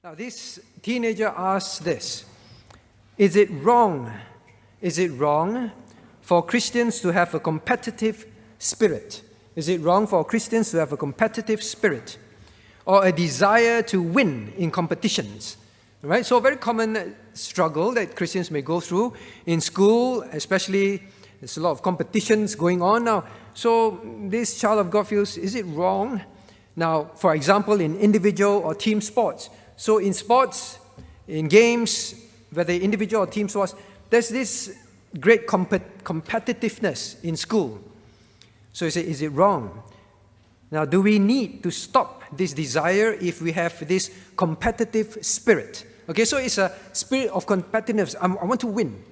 Now, this teenager asks this: Is it wrong for Christians to have a competitive spirit? Is it wrong for Christians to have a competitive spirit or a desire to win in competitions? Right? So a very common struggle that Christians may go through in school, especially there's a lot of competitions going on now. So this child of God feels, is it wrong? Now, for example, in individual or team sports. So in sports, in games, whether individual or team sports, there's this great competitiveness in school. So you say, is it wrong? Now, do we need to stop this desire if we have this competitive spirit? Okay, so it's a spirit of competitiveness. I want to win.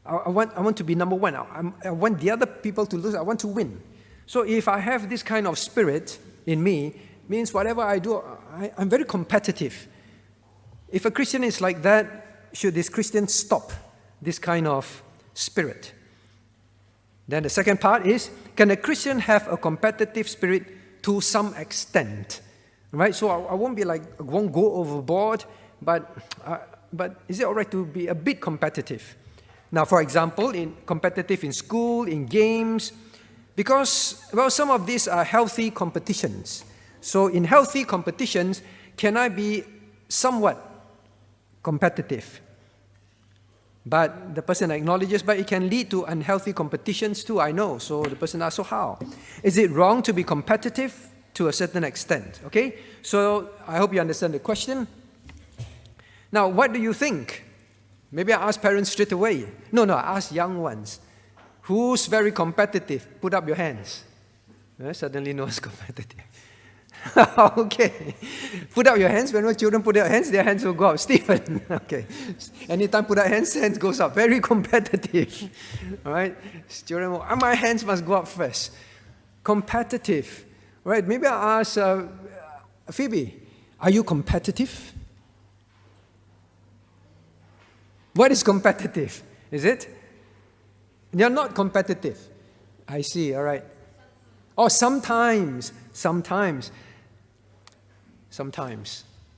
I want to be number one. I want the other people to lose. I want to win. So if I have this kind of spirit in me, means whatever I do, I'm very competitive. If a Christian is like that, should this Christian stop this kind of spirit? Then the second part is, can a Christian have a competitive spirit to some extent? Right? So I won't be like, I won't go overboard, but is it all right to be a bit competitive? Now, for example, competitive in school, in games, because, well, some of these are healthy competitions. So in healthy competitions, can I be somewhat competitive? But the person acknowledges, but it can lead to unhealthy competitions too, I know. So the person asks, so how? Is it wrong to be competitive to a certain extent? Okay? So I hope you understand the question. Now, what do you think? Maybe I ask parents straight away. No, I ask young ones. Who's very competitive? Put up your hands. Suddenly no one's competitive. Okay. Put up your hands. When children put their hands will go up. Stephen. Okay. Anytime put up hands goes up. Very competitive. All right. Children, my hands must go up first. Competitive. All right. Maybe I ask Phoebe, are you competitive? What is competitive? Is it? You're not competitive. I see. All right. Oh, sometimes.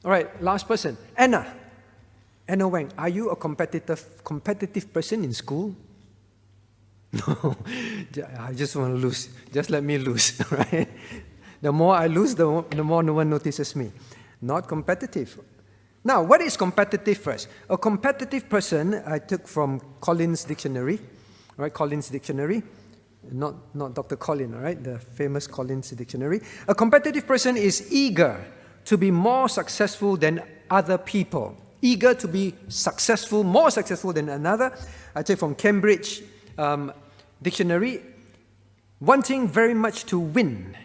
All right, last person. Anna Wang, are you a competitive person in school? No, I just want to lose. Just let me lose, right? The more I lose, the more no one notices me. Not competitive. Now, what is competitive first? A competitive person, I took from Collins Dictionary, right? Collins Dictionary. Not Dr. Collin, all right? The famous Collins Dictionary. A competitive person is eager to be more successful than other people. Eager to be successful, more successful than another. I take from Cambridge Dictionary. Wanting very much to win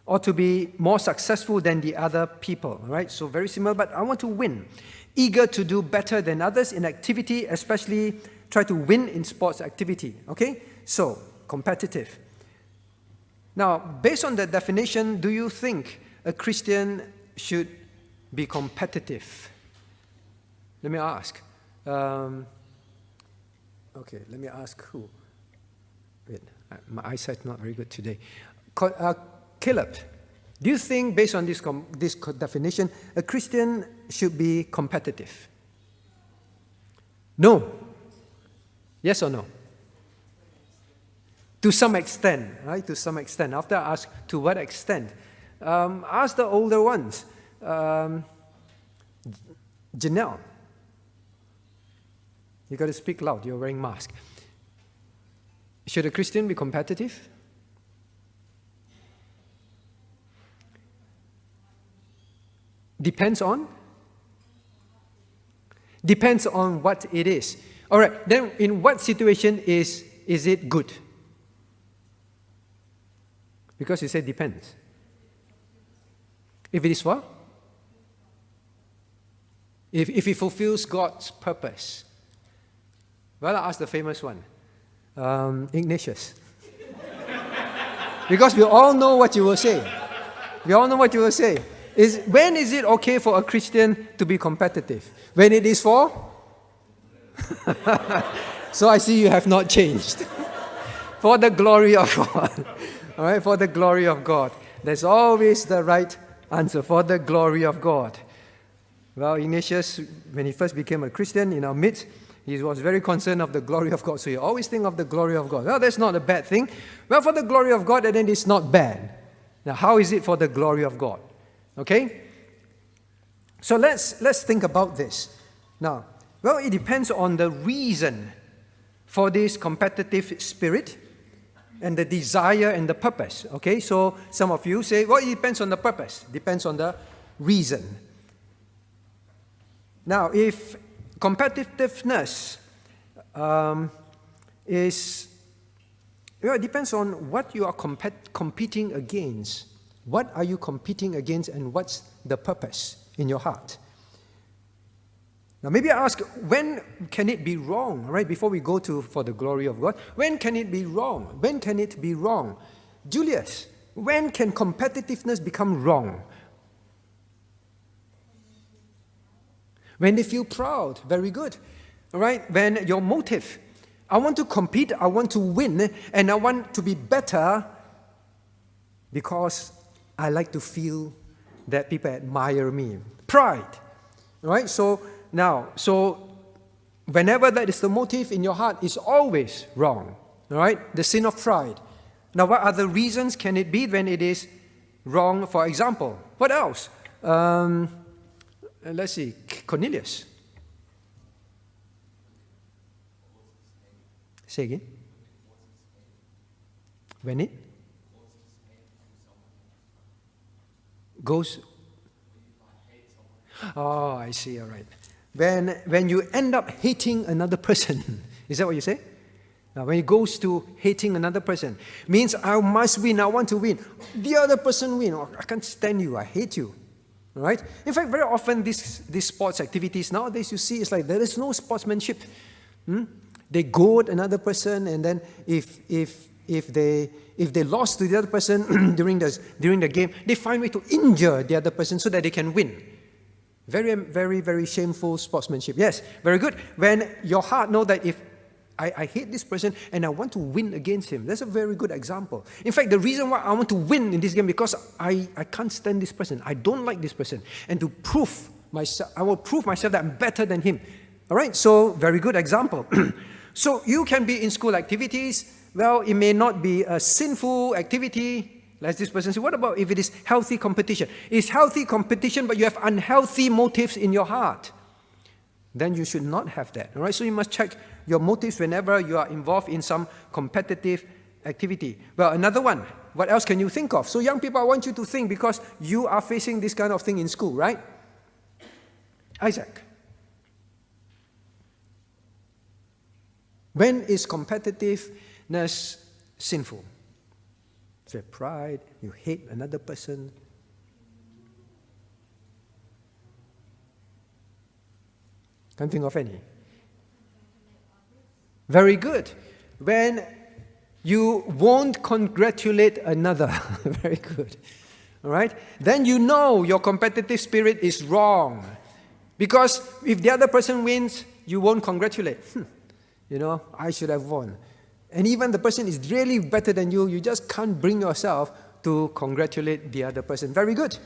or to be more successful than the other people, all right? So very similar, but I want to win. Eager to do better than others in activity, especially try to win in sports activity, okay? So, competitive. Now, based on that definition, do you think a Christian should be competitive? Let me ask. Okay, let me ask who? Wait, my eyesight's not very good today. Caleb, do you think, based on this definition, a Christian should be competitive? No. Yes or no? To some extent, right? To some extent. After I ask, to what extent? Ask the older ones. Janelle. You got to speak loud. You're wearing mask. Should a Christian be competitive? Depends on? Depends on what it is. All right. Then, in what situation is it good? Because you said depends. If it is what? If it fulfills God's purpose. Well, I asked the famous one. Ignatius. Because we all know what you will say. We all know what you will say. When is it okay for a Christian to be competitive? When it is for? So I see you have not changed. For the glory of God. All right, for the glory of God. There's always the right answer, for the glory of God. Well, Ignatius, when he first became a Christian in our midst, he was very concerned of the glory of God. So you always think of the glory of God. Well, that's not a bad thing. Well, for the glory of God, and then it's not bad. Now, how is it for the glory of God? Okay? So let's think about this. Now, well, it depends on the reason for this competitive spirit and the desire and the purpose. Okay? So some of you say, well, it depends on the purpose. Depends on the reason. Now, if competitiveness is, well, it depends on what you are competing against. What are you competing against, and what's the purpose in your heart? Now, maybe I ask, when can it be wrong? Right, before we go to for the glory of God, when can it be wrong? When can it be wrong? Julius, when can competitiveness become wrong? When they feel proud. Very good. All right? When your motive, I want to compete, I want to win, and I want to be better because I like to feel that people admire me. Pride. All right? So whenever that is the motive in your heart, it's always wrong. All right? The sin of pride. Now, what other reasons can it be when it is wrong? For example, what else? Let's see, Cornelius. Say again. When it goes. Oh, I see, all right. When you end up hating another person, is that what you say? Now, when it goes to hating another person, means I must win, I want to win. The other person win. Oh, I can't stand you, I hate you. Right? In fact, very often these sports activities nowadays, you see, it's like there is no sportsmanship. They goad another person, and then if they lost to the other person during the game, they find a way to injure the other person so that they can win. Very, very, very shameful sportsmanship. Yes, very good. When your heart knows that if I hate this person and I want to win against him. That's a very good example. In fact, the reason why I want to win in this game because I can't stand this person. I don't like this person. And to prove myself, I will prove myself that I'm better than him. All right? So, very good example. So, you can be in school activities. Well, it may not be a sinful activity. Like this person says, what about if it is healthy competition? It's healthy competition, but you have unhealthy motives in your heart. Then you should not have that. All right? So, you must check your motives whenever you are involved in some competitive activity. Well, another one. What else can you think of? So young people, I want you to think because you are facing this kind of thing in school, right? Isaac. When is competitiveness sinful? Say pride, you hate another person. Can't think of any. Very good. When you won't congratulate another. Very good. All right? Then you know your competitive spirit is wrong. Because if the other person wins, you won't congratulate. You know, I should have won. And even the person is really better than you, you just can't bring yourself to congratulate the other person. Very good.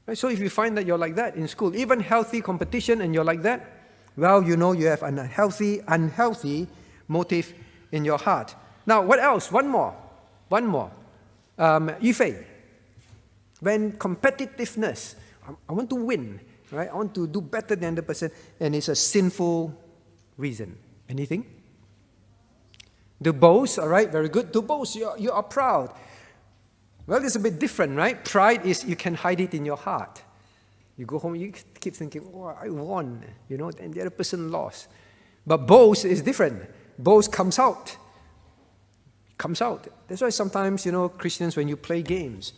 Right? So if you find that you're like that in school, even healthy competition and you're like that, well, you know you have an unhealthy motive in your heart. Now, what else? One more. Yifei. When competitiveness, I want to win, right? I want to do better than the person, and it's a sinful reason. Anything? To boast, all right? Very good. To boast, you are proud. Well, it's a bit different, right? Pride is you can hide it in your heart. You go home, you keep thinking, oh, I won, you know, and the other person lost. But boast is different. Boast comes out. That's why sometimes, you know, Christians, when you play games,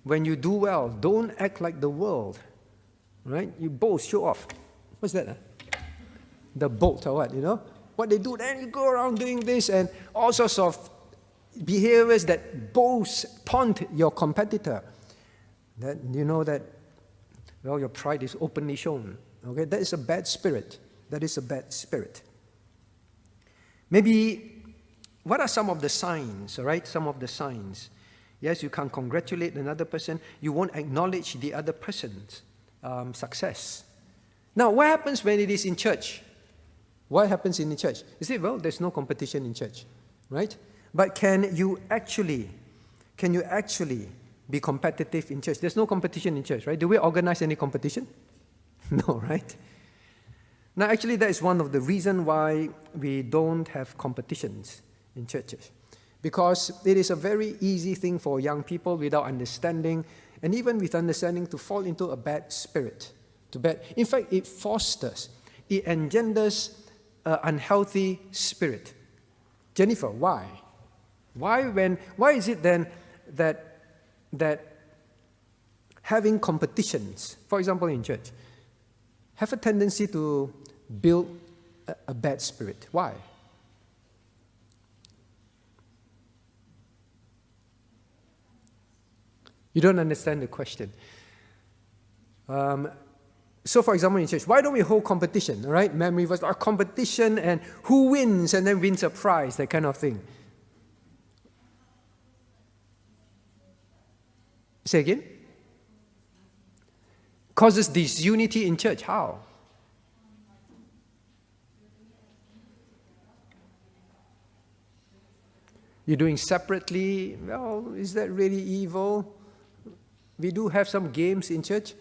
when you do well, don't act like the world, right? You boast, show off. What's that? The bolt or what, you know? What they do, then you go around doing this and all sorts of behaviors that boast, taunt your competitor. That you know that, well, your pride is openly shown. Okay, that is a bad spirit. Maybe, what are some of the signs, all right? Some of the signs. Yes, you can't congratulate another person. You won't acknowledge the other person's success. Now, what happens when it is in church? What happens in the church? You say, well, there's no competition in church, right? But can you actually be competitive in church? There's no competition in church, right? Do we organize any competition? No, right? Now, actually, that is one of the reasons why we don't have competitions in churches. Because it is a very easy thing for young people without understanding, and even with understanding, to fall into a bad spirit. In fact, it fosters, it engenders an unhealthy spirit. Jennifer, why? Why is it then that having competitions, for example in church, have a tendency to build a bad spirit? Why? You don't understand the question. So, for example, in church, why don't we hold competition, all right? Memory verse, our competition and who wins and then wins a prize, that kind of thing. Say again? Causes disunity in church. How? You're doing separately. Well, is that really evil? We do have some games in church.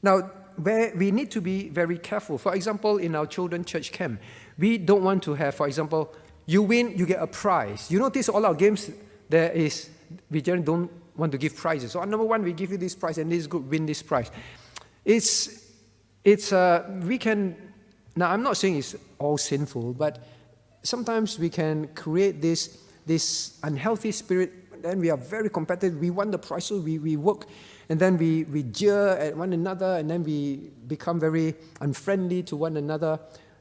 Now, where we need to be very careful. For example, in our children's church camp, we don't want to have, for example, you win, you get a prize. You notice all our games, we generally don't want to give prizes. So, number one, we give you this prize, and this group win this prize. Now I'm not saying it's all sinful, but sometimes we can create this unhealthy spirit. Then we are very competitive. We want the prize, so we work, and then we jeer at one another, and then we become very unfriendly to one another,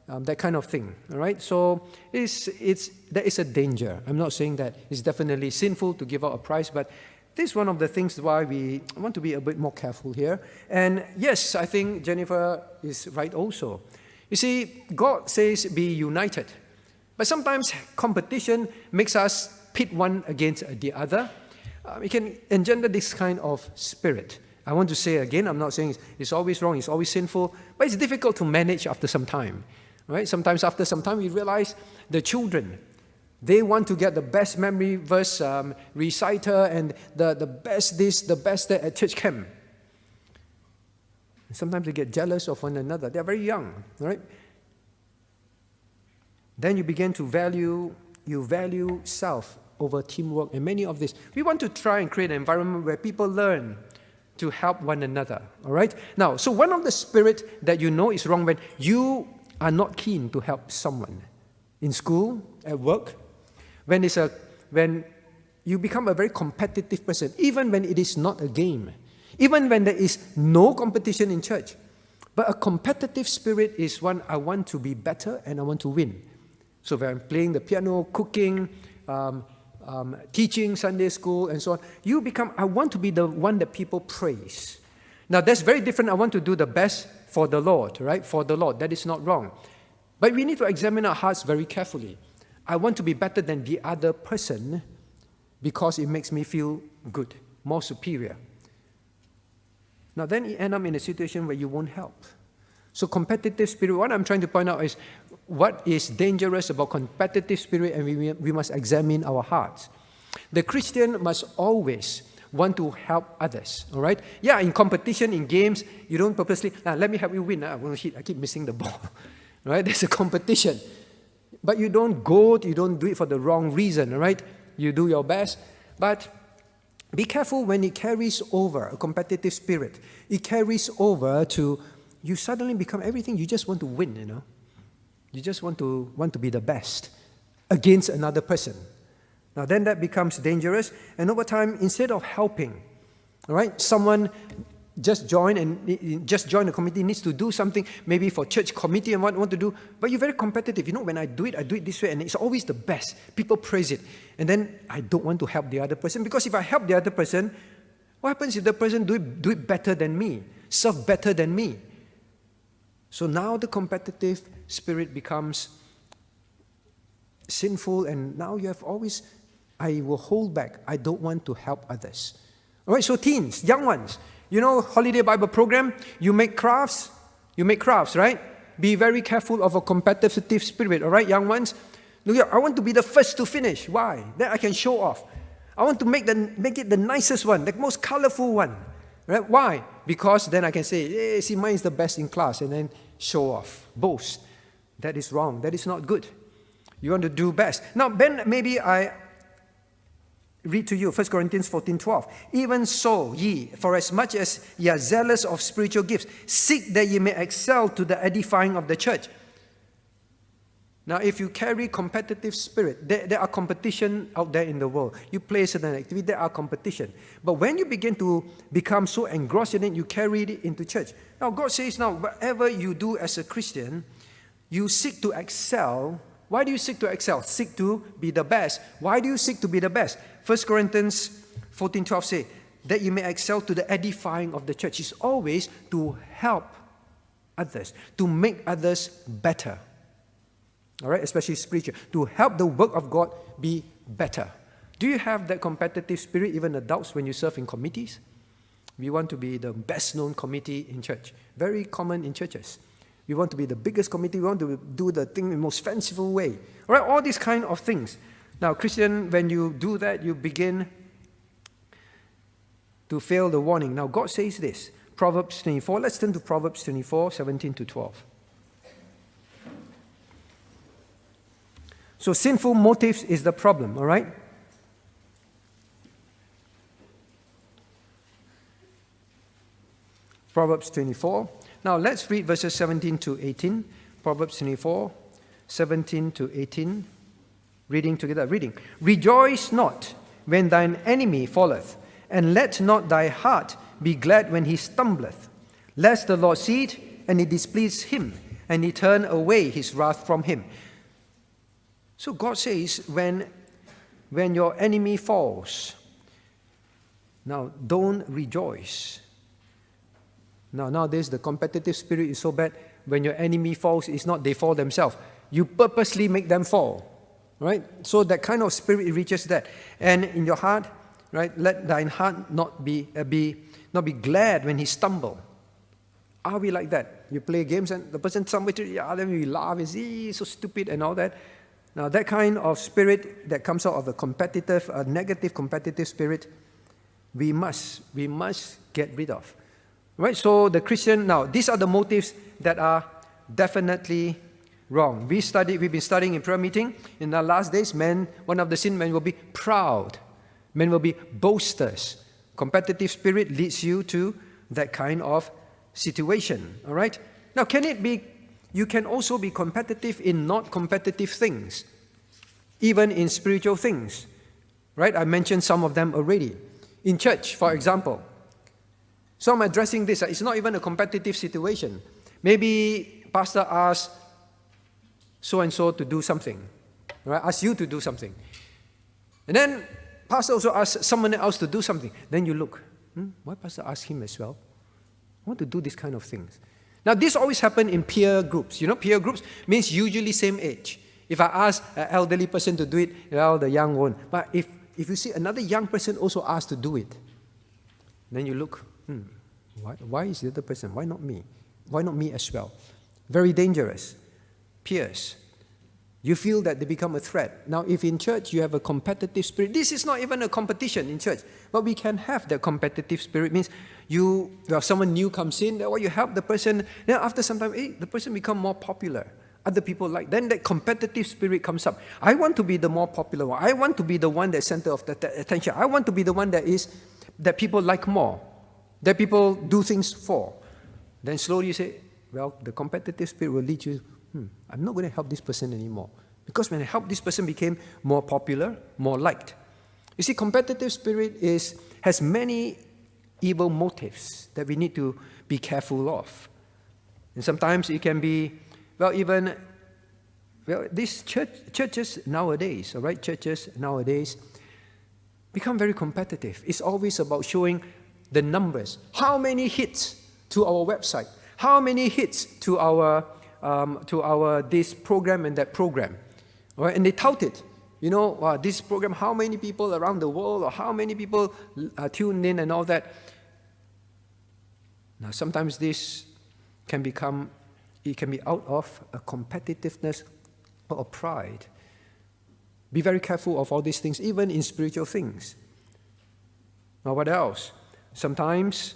that kind of thing. All right. So there is a danger. I'm not saying that it's definitely sinful to give out a prize, but this is one of the things why we want to be a bit more careful here. And yes, I think Jennifer is right also. You see, God says be united. But sometimes competition makes us pit one against the other. It can engender this kind of spirit. I want to say again, I'm not saying it's always wrong, it's always sinful, but it's difficult to manage after some time. Right? Sometimes after some time we realize the children, they want to get the best memory verse reciter and the best this, the best that at church camp. Sometimes they get jealous of one another. They're very young, right? Then you begin to value self over teamwork and many of this. We want to try and create an environment where people learn to help one another, all right? Now, so one of the spirit that you know is wrong when you are not keen to help someone in school, at work, when you become a very competitive person, even when it is not a game, even when there is no competition in church. But a competitive spirit is one, I want to be better and I want to win. So when I'm playing the piano, cooking, teaching Sunday school, and so on, you become, I want to be the one that people praise. Now that's very different. I want to do the best for the Lord, right? For the Lord. That is not wrong. But we need to examine our hearts very carefully. I want to be better than the other person because it makes me feel good, more superior. Now then you end up in a situation where you won't help. So competitive spirit, what I'm trying to point out is what is dangerous about competitive spirit, and we must examine our hearts. The Christian must always want to help others, all right? Yeah, in competition, in games, you don't purposely, let me help you win. I keep missing the ball, right? There's a competition. But you don't do it for the wrong reason, all right? You do your best. But be careful when it carries over, a competitive spirit. It carries over to, you suddenly become everything, you just want to win, you know? You just want to be the best against another person. Now then that becomes dangerous, and over time, instead of helping, all right, someone just join the committee, needs to do something, maybe for church committee and what want to do, but you're very competitive. You know, when I do it this way, and it's always the best. People praise it. And then I don't want to help the other person, because if I help the other person, what happens if the person do it better than me, serve better than me? So now the competitive spirit becomes sinful, and now you have always, I will hold back. I don't want to help others. All right, so teens, young ones, You know, holiday Bible program, you make crafts, right? Be very careful of a competitive spirit, all right, young ones? Look here, I want to be the first to finish. Why? Then I can show off. I want to make it the nicest one, the most colorful one. Right? Why? Because then I can say, hey, see, mine is the best in class, and then show off, boast. That is wrong. That is not good. You want to do best. Now, then maybe I read to you 1 Corinthians 14:12. Even so, ye, for as much as ye are zealous of spiritual gifts, seek that ye may excel to the edifying of the church. Now, if you carry competitive spirit, there are competition out there in the world. You play a certain activity, there are competition. But when you begin to become so engrossed in it, you carry it into church. Now, God says, now, whatever you do as a Christian, you seek to excel. Why do you seek to excel? Seek to be the best. Why do you seek to be the best? 1 Corinthians 14:12 say, that you may excel to the edifying of the church. It's always to help others, to make others better. All right, especially spiritual, to help the work of God be better. Do you have that competitive spirit, even adults, when you serve in committees? We want to be the best-known committee in church. Very common in churches. We want to be the biggest committee. We want to do the thing in the most fanciful way. All right, all these kind of things. Now, Christian, when you do that, you begin to fail the warning. Now, God says this, Proverbs 24. Let's turn to Proverbs 24, 17 to 12. So sinful motives is the problem, all right? Proverbs 24. Now let's read verses 17 to 18. Proverbs 24, 17 to 18. Reading together. Reading. Rejoice not when thine enemy falleth, and let not thy heart be glad when he stumbleth, lest the Lord see it, and it displease him, and he turn away his wrath from him. So God says, when your enemy falls, now don't rejoice. Now nowadays the competitive spirit is so bad. When your enemy falls, it's not they fall themselves. You purposely make them fall, right? So that kind of spirit reaches that. And in your heart, right? Let thine heart not be glad when he stumble. Are we like that? You play games and the person stumbles, then we laugh and say, so stupid and all that. Now, that kind of spirit that comes out of a negative competitive spirit, we must get rid of. Right? So the Christian, now, these are the motives that are definitely wrong. We've been studying in prayer meeting. In the last days, one of the sin men will be proud. Men will be boasters. Competitive spirit leads you to that kind of situation. All right? Now, you can also be competitive in not competitive things, even in spiritual things, right? I mentioned some of them already. In church, for example, so I'm addressing this. It's not even a competitive situation. Maybe pastor asks so-and-so to do something, right? Asks you to do something. And then pastor also asks someone else to do something. Then you look, why pastor ask him as well? I want to do this kind of things. Now, this always happens in peer groups. You know, peer groups means usually same age. If I ask an elderly person to do it, well, the young won't. But if you see another young person also asked to do it, then you look, why is the other person? Why not me? Why not me as well? Very dangerous. Peers. You feel that they become a threat. Now, if in church you have a competitive spirit, this is not even a competition in church, but we can have that competitive spirit. Means someone new comes in, you help the person, then after some time, the person become more popular. Other people like, then that competitive spirit comes up. I want to be the more popular one. I want to be the one that's center of the attention. I want to be the one that people like more, that people do things for. Then slowly you say, well, the competitive spirit will lead you, I'm not going to help this person anymore. Because when I help this person became more popular, more liked. You see, competitive spirit has many evil motives that we need to be careful of. And sometimes it can be, these churches nowadays, all right, churches nowadays become very competitive. It's always about showing the numbers. How many hits to our website? How many hits to our this program and that program? All right, and they tout it. You know, this program, how many people around the world or how many people tuned in and all that. Now, sometimes this can be out of a competitiveness or pride. Be very careful of all these things, even in spiritual things. Now, what else? Sometimes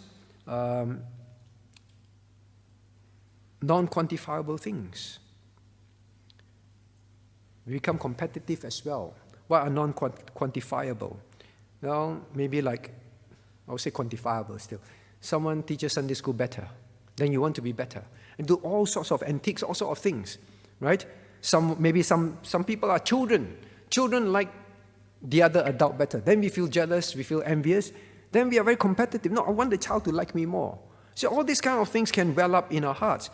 non-quantifiable things. We become competitive as well. What are non-quantifiable? Well, maybe like, I would say quantifiable still. Someone teaches Sunday school better, then you want to be better. And do all sorts of antiques, all sorts of things, right? Maybe some people are children. Children like the other adult better. Then we feel jealous, we feel envious. Then we are very competitive. No, I want the child to like me more. So all these kind of things can well up in our hearts.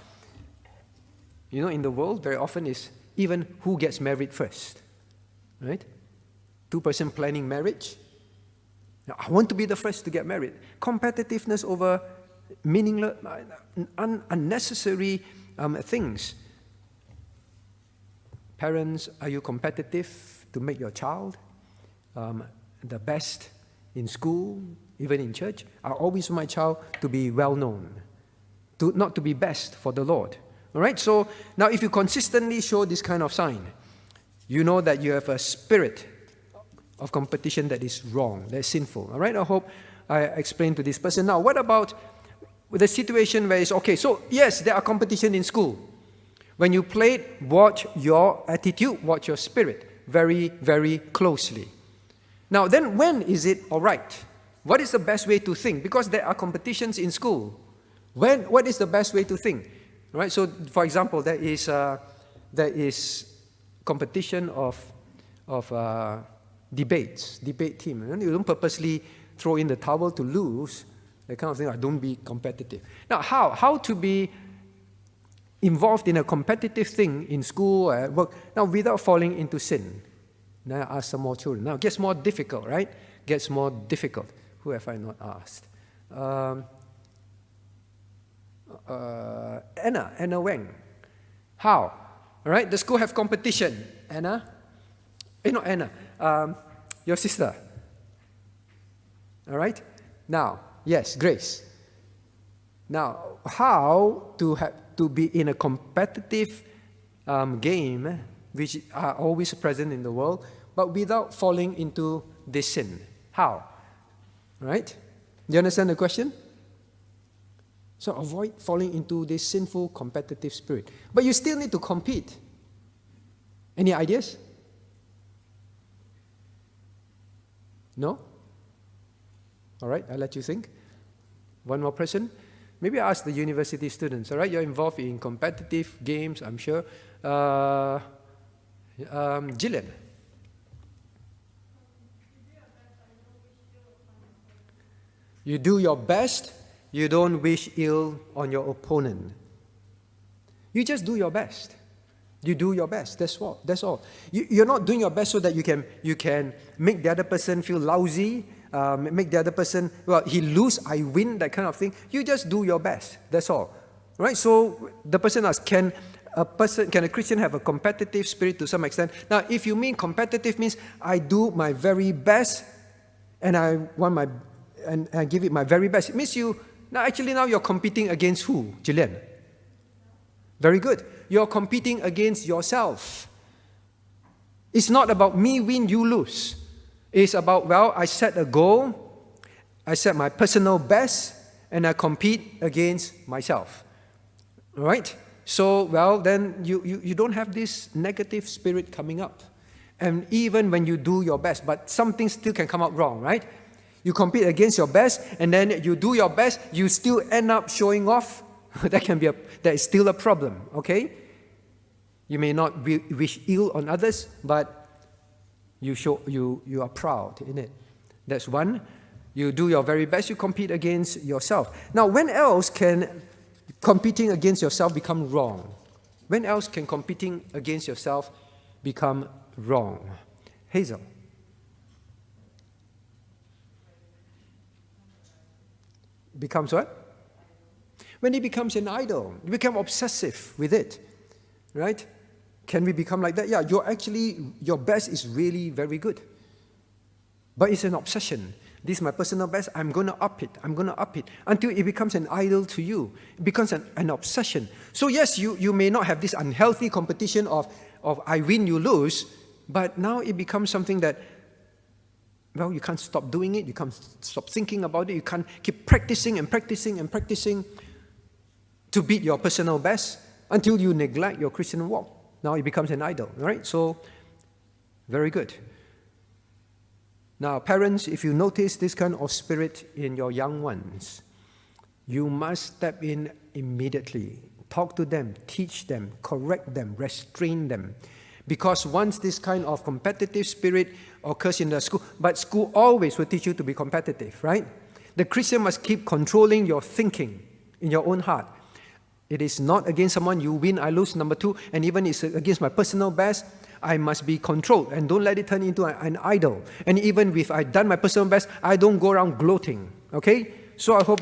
You know, in the world, very often is even who gets married first, right? Two-person planning marriage. Now, I want to be the first to get married. Competitiveness over meaningless, unnecessary things. Parents, are you competitive to make your child the best in school, even in church? I always want my child to be well-known, not to be best for the Lord. All right, so now if you consistently show this kind of sign, you know that you have a spirit of competition that is wrong, that is sinful. All right, I hope I explained to this person. Now, what about the situation where it's okay? So, yes, there are competition in school. When you play it, watch your attitude, watch your spirit very, very closely. Now, then when is it all right? What is the best way to think? Because there are competitions in school. What is the best way to think? Right? So, for example, there is competition of debate team. And you don't purposely throw in the towel to lose, that kind of thing. Don't be competitive. Now, how to be involved in a competitive thing in school or at work, now without falling into sin? Now I ask some more children. Now it gets more difficult, right? Gets more difficult. Who have I not asked? Anna Wang. How? All right, the school have competition. Anna? Not Anna. Your sister. All right? Now, yes, Grace. Now, how to be in a competitive game, which are always present in the world, but without falling into this sin? How? Right? Do you understand the question? So avoid falling into this sinful competitive spirit. But you still need to compete. Any ideas? No? All right, I'll let you think. One more person. Maybe I ask the university students. All right, you're involved in competitive games, I'm sure. Gillian. You do your best. You don't wish ill on your opponent. You just do your best. You do your best. That's all. That's all. You're not doing your best so that you can make the other person feel lousy, make the other person, well, he lose, I win, that kind of thing. You just do your best. That's all. Right? So the person asks, can a Christian have a competitive spirit to some extent? Now, if you mean competitive means I do my very best and I give it my very best. It means now you're competing against who, Gillian? Very good. You're competing against yourself. It's not about me win, you lose. It's about, well, I set a goal, I set my personal best, and I compete against myself. All right? So, well, then you don't have this negative spirit coming up. And even when you do your best, but something still can come out wrong, right? You compete against your best, and then you do your best, you still end up showing off. That is still a problem, okay? You may not wish ill on others, but you are proud in it. That's one. You do your very best, you compete against yourself. Now, when else can competing against yourself become wrong? When else can competing against yourself become wrong? Hazel. Becomes what? When it becomes an idol, you become obsessive with it, right? Can we become like that? Yeah, your best is really very good. But it's an obsession. This is my personal best. I'm going to up it. I'm going to up it until it becomes an idol to you. It becomes an obsession. So yes, you may not have this unhealthy competition of I win, you lose, but now it becomes something that, well, you can't stop doing it. You can't stop thinking about it. You can't keep practicing and practicing and practicing to beat your personal best until you neglect your Christian walk. Now it becomes an idol, right? So, very good. Now, parents, if you notice this kind of spirit in your young ones, you must step in immediately. Talk to them, teach them, correct them, restrain them. Because once this kind of competitive spirit occurs in the school, but school always will teach you to be competitive, right? The Christian must keep controlling your thinking in your own heart. It is not against someone, you win, I lose, number two, and even it's against my personal best, I must be controlled and don't let it turn into an idol. And even if I've done my personal best, I don't go around gloating, okay? So I hope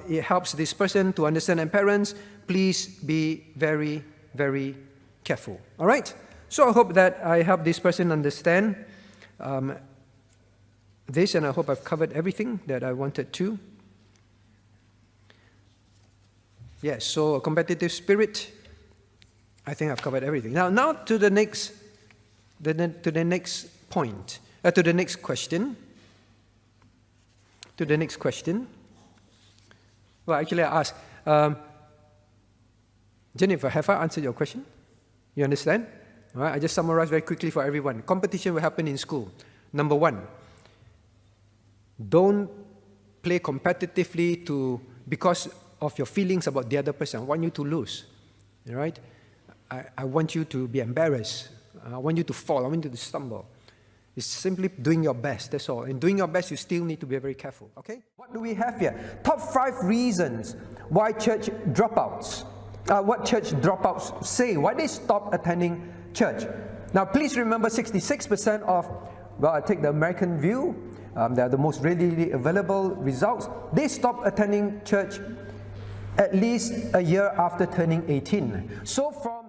it helps this person to understand. And parents, please be very, very careful, all right? So I hope that I help this person understand this, and I hope I've covered everything that I wanted to. Yes, so a competitive spirit, I think I've covered everything. Now to the next point, to the next question. To the next question. Well, actually I asked, Jennifer, have I answered your question? You understand? All right, I just summarize very quickly for everyone. Competition will happen in school. Number one, don't play competitively because of your feelings about the other person. I want you to lose, all right? I want you to be embarrassed. I want you to fall. I want you to stumble. It's simply doing your best, that's all. And doing your best, you still need to be very careful, okay? What do we have here? Top 5 reasons why church dropouts, what church dropouts say, why they stop attending church. Now, please remember 66% of, well, I take the American view, they're the most readily available results. They stop attending church at least a year after turning 18. So from